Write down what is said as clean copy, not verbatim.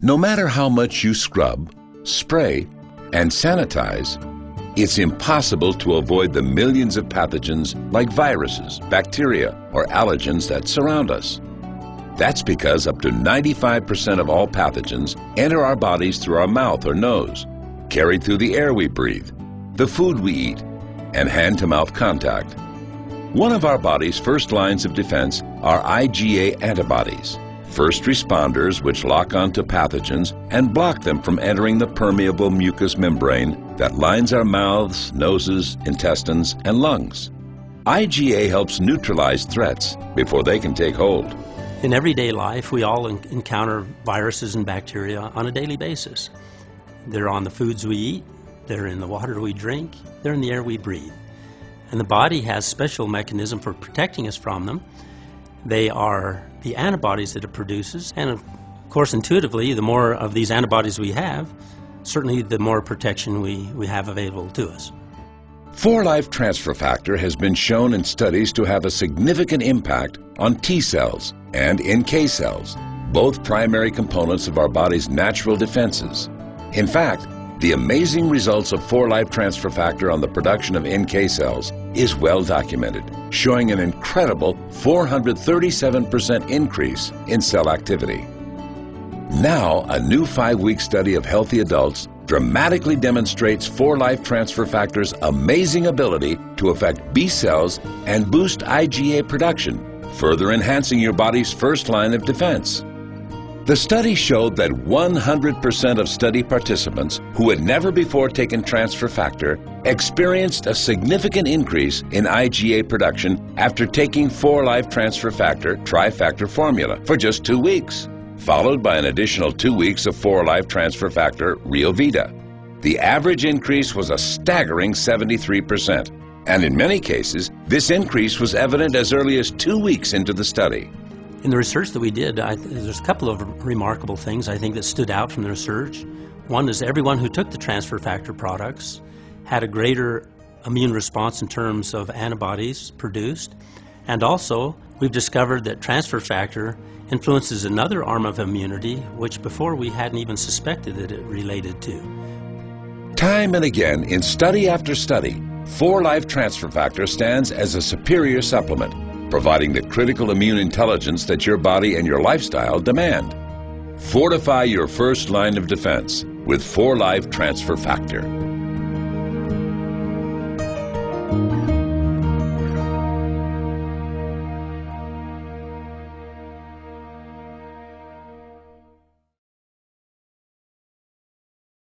No matter how much you scrub, spray, and sanitize, it's impossible to avoid the millions of pathogens like viruses, bacteria, or allergens that surround us. That's because up to 95% of all pathogens enter our bodies through our mouth or nose, carried through the air we breathe, the food we eat, and hand-to-mouth contact. One of our body's first lines of defense are IGA antibodies, first responders which lock onto pathogens and block them from entering the permeable mucous membrane that lines our mouths, noses, intestines, and lungs. IGA helps neutralize threats before they can take hold. In everyday life, we all encounter viruses and bacteria on a daily basis. They're on the foods we eat, they're in the water we drink, they're in the air we breathe. And the body has special mechanism for protecting us from them. They are the antibodies that it produces, and of course intuitively, the more of these antibodies we have, certainly the more protection we have available to us. 4-Life Transfer Factor has been shown in studies to have a significant impact on T cells and NK cells, both primary components of our body's natural defenses. In fact, the amazing results of 4-Life Transfer Factor on the production of NK cells is well documented, showing an incredible 437% increase in cell activity. Now, a new 5-week study of healthy adults dramatically demonstrates 4-Life Transfer Factor's amazing ability to affect B cells and boost IgA production, further enhancing your body's first line of defense. The study showed that 100% of study participants who had never before taken Transfer Factor experienced a significant increase in IgA production after taking 4-Life Transfer Factor Trifactor formula for just 2 weeks, followed by an additional 2 weeks of 4-Life Transfer Factor Rio Vita. The average increase was a staggering 73%, and in many cases, this increase was evident as early as 2 weeks into the study. In the research that we did, there's a couple of remarkable things I think that stood out from the research. One is everyone who took the Transfer Factor products had a greater immune response in terms of antibodies produced, and also we've discovered that Transfer Factor influences another arm of immunity which before we hadn't even suspected that it related to. Time and again, in study after study, 4-Life Transfer Factor stands as a superior supplement, providing the critical immune intelligence that your body and your lifestyle demand. Fortify your first line of defense with 4-Life Transfer Factor.